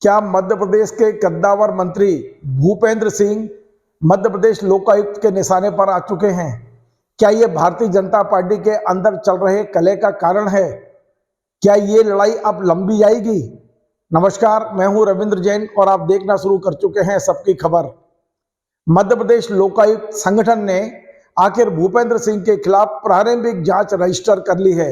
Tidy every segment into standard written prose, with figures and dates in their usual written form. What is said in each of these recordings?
क्या मध्य प्रदेश के कद्दावर मंत्री भूपेंद्र सिंह मध्य प्रदेश लोकायुक्त के निशाने पर आ चुके हैं? क्या ये भारतीय जनता पार्टी के अंदर चल रहे कलह का कारण है? क्या ये लड़ाई अब लंबी जाएगी? नमस्कार, मैं हूं रविंद्र जैन और आप देखना शुरू कर चुके हैं सबकी खबर। मध्य प्रदेश लोकायुक्त संगठन ने आखिर भूपेंद्र सिंह के खिलाफ प्रारंभिक जांच रजिस्टर कर ली है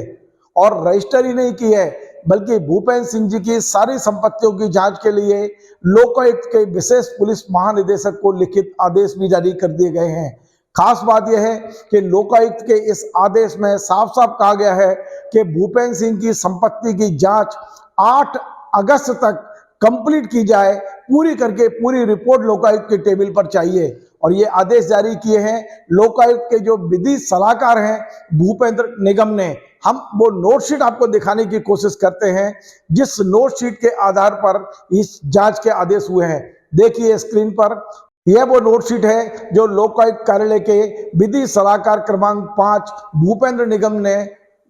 और रजिस्टर ही नहीं की है बल्कि भूपेंद्र सिंह जी की सारी संपत्तियों की जांच के लिए लोकायुक्त के विशेष पुलिस महानिदेशक को लिखित आदेश भी जारी कर दिए गए हैं। खास बात यह है कि लोकायुक्त के इस आदेश में साफ साफ कहा गया है कि भूपेंद्र सिंह की संपत्ति की जांच 8 अगस्त तक कंप्लीट की जाए, पूरी करके पूरी रिपोर्ट लोकायुक्त के टेबल पर चाहिए। और ये आदेश जारी किए हैं लोकायुक्त के जो विधि सलाहकार हैं भूपेंद्र निगम ने। हम वो नोट शीट आपको दिखाने की कोशिश करते हैं जिस नोट शीट के आधार पर इस जांच के आदेश हुए हैं। देखिए स्क्रीन पर, यह वो नोट शीट है जो लोकायुक्त कार्यालय के विधि सलाहकार क्रमांक 5 भूपेंद्र निगम ने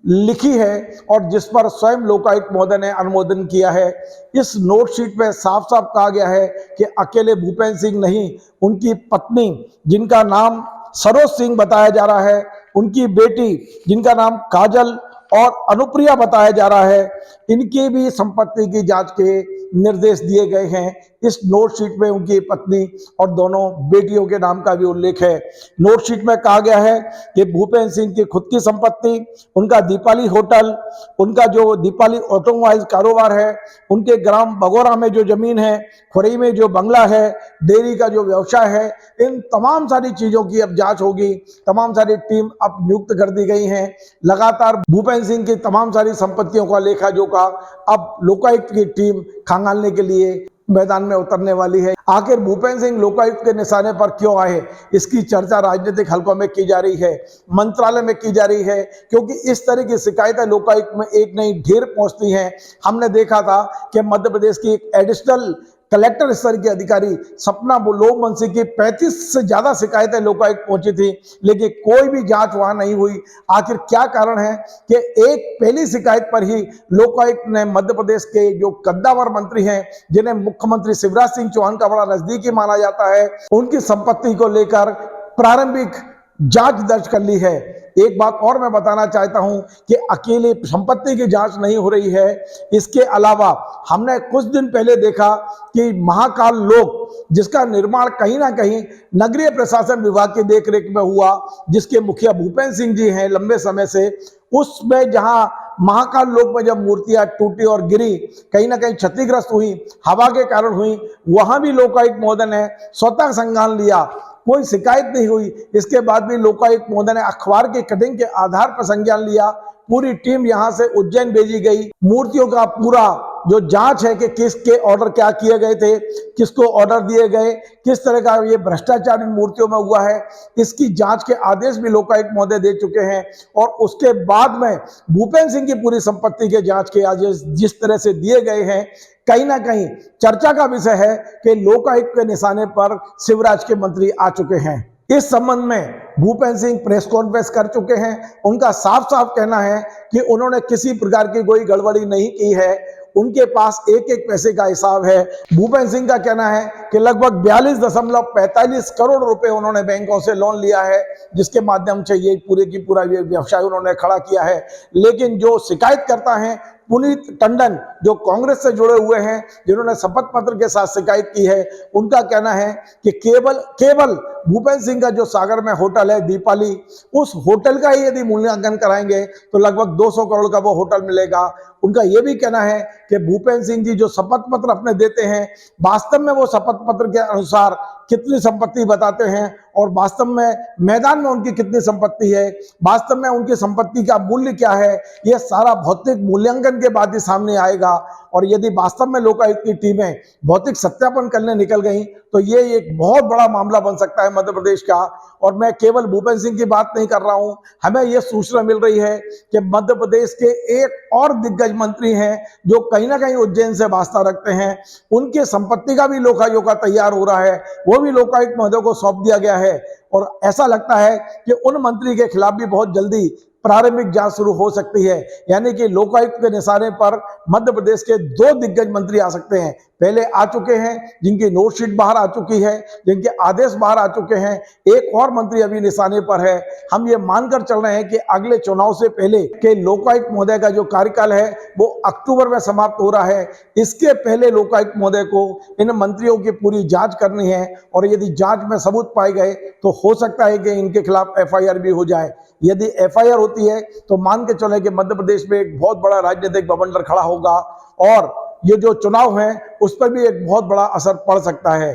लिखी है और जिस पर स्वयं लोकायुक्त महोदय ने अनुमोदन किया है। इस नोट शीट में साफ साफ कहा गया है कि अकेले भूपेंद्र सिंह नहीं, उनकी पत्नी जिनका नाम सरोज सिंह बताया जा रहा है, उनकी बेटी जिनका नाम काजल और अनुप्रिया बताया जा रहा है, इनकी भी संपत्ति की जांच के निर्देश दिए गए हैं। इस नोट शीट में उनकी पत्नी और दोनों बेटियों के नाम का भी उल्लेख है। नोट शीट में कहा गया है कि भूपेंद्र सिंह की खुद की संपत्ति, उनका दीपाली होटल, उनका जो दीपाली ऑटोमोबाइल कारोबार है, उनके ग्राम बगोरा में जो जमीन है, खुरई में जो बंगला है, डेयरी का जो व्यवसाय है, इन तमाम सारी चीजों की अब जांच होगी। तमाम सारी टीम अब नियुक्त कर दी गई हैं। लगातार भूपेंद्र सिंह की तमाम सारी संपत्तियों का लेखा जोखा अब लोकायुक्त की टीम खंगालने के लिए मैदान में उतरने वाली है। आखिर भूपेंद्र सिंह लोकायुक्त के निशाने पर क्यों आए, इसकी चर्चा राजनीतिक हलकों में की जा रही है, मंत्रालय में की जा रही है, क्योंकि इस तरह की शिकायतें लोकायुक्त में एक नहीं ढेर पहुंचती हैं। हमने देखा था कि मध्य प्रदेश की एक एडिशनल कलेक्टर स्तर की अधिकारी सपना लोमहंसी की 35 से ज्यादा शिकायतें लोकायुक्त पहुंची थी, लेकिन कोई भी जांच वहां नहीं हुई। आखिर क्या कारण है कि एक पहली शिकायत पर ही लोकायुक्त ने मध्य प्रदेश के जो कद्दावर मंत्री हैं, जिन्हें मुख्यमंत्री शिवराज सिंह चौहान का बड़ा नजदीकी माना जाता है, उनकी संपत्ति को लेकर प्रारंभिक जांच दर्ज कर ली है। एक बात और मैं बताना चाहता हूं कि अकेले संपत्ति की जांच नहीं हो रही है, इसके अलावा हमने कुछ दिन पहले देखा कि महाकाल लोक, जिसका निर्माण कहीं ना कहीं नगरीय प्रशासन विभाग की देखरेख में हुआ, जिसके मुखिया भूपेंद्र सिंह जी हैं लंबे समय से, उसमें जहां महाकाल लोक में जब मूर्तियां टूटी और गिरी, कहीं ना कहीं क्षतिग्रस्त हुई, हवा के कारण हुई, वहां भी लोकायुक्त महोदय ने स्वतः संज्ञान लिया, कोई शिकायत नहीं हुई। इसके बाद भी लोकायुक्त महोदय ने अखबार के कटिंग के आधार पर संज्ञान लिया। पूरी टीम यहां से उज्जैन भेजी गई। मूर्तियों का पूरा जो जांच है कि किसके ऑर्डर क्या किए गए थे, किसको ऑर्डर दिए गए, किस तरह का ये भ्रष्टाचार इन मूर्तियों में हुआ है, इसकी जांच के आदेश भी लोकायुक्त महोदय दे चुके हैं। और उसके बाद में भूपेंद्र सिंह की पूरी संपत्ति के जांच के आदेश जिस तरह से दिए गए हैं, कहीं ना कहीं चर्चा का विषय है कि लोकायुक्त के निशाने पर शिवराज के मंत्री आ चुके हैं। इस संबंध में भूपेंद्र सिंह प्रेस कॉन्फ्रेंस कर चुके हैं। उनका साफ साफ कहना है कि उन्होंने किसी प्रकार की कोई गड़बड़ी नहीं की है, उनके पास एक एक पैसे का हिसाब है। भूपेंद्र सिंह का कहना है कि लगभग 42.45 करोड़ रुपए उन्होंने बैंकों से लोन लिया है, जिसके माध्यम से ये पूरे की पूरा ये व्यवसाय उन्होंने खड़ा किया है। लेकिन जो शिकायत करता है पुनीत टंडन, जो कांग्रेस से जुड़े हुए हैं, जिन्होंने शपथ पत्र के साथ शिकायत की है, उनका कहना है कि केवल भूपेंद्र सिंह का जो सागर में होटल है दीपाली, उस होटल का ही यदि मूल्यांकन कराएंगे तो लगभग 200 करोड़ का वो होटल मिलेगा। उनका यह भी कहना है कि भूपेंद्र सिंह जी जो शपथ पत्र अपने देते हैं, वास्तव में वो शपथ पत्र के अनुसार कितनी संपत्ति बताते हैं और वास्तव में मैदान में उनकी कितनी संपत्ति है, वास्तव में उनकी संपत्ति का मूल्य क्या है, यह सारा भौतिक मूल्यांकन के बाद ही सामने आएगा। और यदि वास्तव में लोकायुक्त की टीमें भौतिक सत्यापन करने निकल गई तो ये एक बहुत बड़ा मामला बन सकता है मध्य प्रदेश का। और मैं केवल भूपेंद्र सिंह की बात नहीं कर रहा हूं, हमें यह सूचना मिल रही है कि मध्य प्रदेश के एक और दिग्गज मंत्री हैं जो कहीं ना कहीं उज्जैन से वास्ता रखते हैं, उनकी संपत्ति का भी लेखा जोखा तैयार हो रहा है, वो भी लोकायुक्त महोदय को सौंप दिया गया है। और ऐसा लगता है कि उन मंत्री के खिलाफ भी बहुत जल्दी प्रारंभिक जांच शुरू हो सकती है। यानी कि लोकायुक्त के निशाने पर मध्य प्रदेश के 2 दिग्गज मंत्री आ सकते हैं। पहले आ चुके हैं, जिनकी नोटशीट बाहर आ चुकी है, जिनके आदेश बाहर आ चुके हैं। एक और मंत्री अभी निशाने पर है। हम ये मानकर चल रहे हैं कि अगले चुनाव से पहले के लोकायुक्त महोदय का जो कार्यकाल है वो अक्टूबर में समाप्त हो रहा है। इसके पहले लोकायुक्त महोदय को इन मंत्रियों की पूरी जांच करनी है और यदि जांच में सबूत पाए गए तो हो सकता है कि इनके खिलाफ एफआईआर भी हो जाए। यदि एफआईआर होती है तो मान के चले कि मध्य प्रदेश में एक बहुत बड़ा राजनीतिक बवंडर खड़ा होगा और ये जो चुनाव है उस पर भी एक बहुत बड़ा असर पड़ सकता है।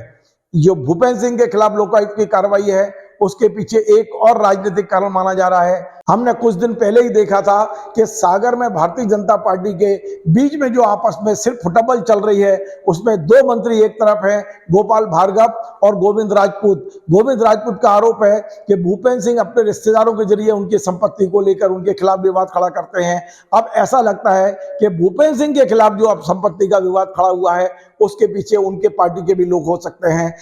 जो भूपेंद्र सिंह के खिलाफ लोकायुक्त की कार्रवाई है उसके पीछे एक और राजनीतिक कारण माना जा रहा है। हमने कुछ दिन पहले ही देखा था कि सागर में भारतीय जनता पार्टी के बीच में जो आपस में सिर्फ फुटबॉल चल रही है उसमें 2 मंत्री एक तरफ हैं, गोपाल भार्गव और गोविंद राजपूत। गोविंद राजपूत का आरोप है कि भूपेंद्र सिंह अपने रिश्तेदारों के जरिए उनकी संपत्ति को लेकर उनके खिलाफ विवाद खड़ा करते हैं। अब ऐसा लगता है कि भूपेंद्र सिंह के खिलाफ जो अब संपत्ति का विवाद खड़ा हुआ है उसके पीछे उनके पार्टी के भी लोग हो सकते हैं।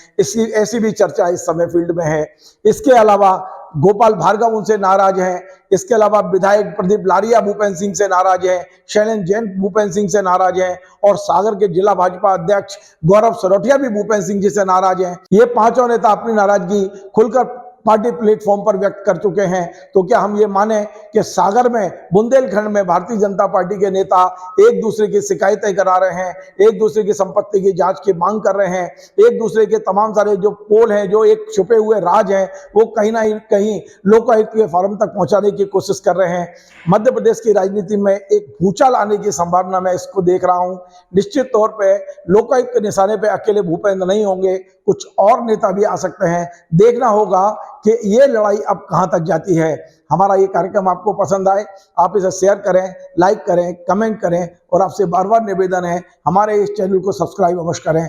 ऐसी भी चर्चा इस समय फील्ड में है। इसके अलावा गोपाल भार्गव उनसे नाराज हैं। इसके अलावा विधायक प्रदीप लारिया भूपेंद्र सिंह से नाराज हैं, शैलेंद्र जैन भूपेंद्र सिंह से नाराज हैं और सागर के जिला भाजपा अध्यक्ष गौरव सरोठिया भी भूपेंद्र सिंह जी से नाराज हैं। ये पांचों नेता अपनी नाराजगी खुलकर पार्टी प्लेटफॉर्म पर व्यक्त कर चुके हैं। तो क्या हम ये माने कि सागर में बुंदेलखंड में भारतीय जनता पार्टी के नेता एक दूसरे की शिकायतें करा रहे हैं, एक दूसरे की संपत्ति की जांच की मांग कर रहे हैं, एक दूसरे के तमाम सारे जो पोल हैं, जो एक छुपे हुए राज हैं, वो कहीं ना कहीं लोकायुक्त के फॉर्म तक पहुंचाने की कोशिश कर रहे हैं। मध्य प्रदेश की राजनीति में एक भूचाल आने की संभावना मैं इसको देख रहा हूं। निश्चित तौर पर लोकायुक्त के निशाने पर अकेले भूपेंद्र नहीं होंगे, कुछ और नेता भी आ सकते हैं। देखना होगा कि ये लड़ाई अब कहां तक जाती है। हमारा ये कार्यक्रम आपको पसंद आए, आप इसे शेयर करें, लाइक करें, कमेंट करें और आपसे बार बार निवेदन है हमारे इस चैनल को सब्सक्राइब अवश्य करें।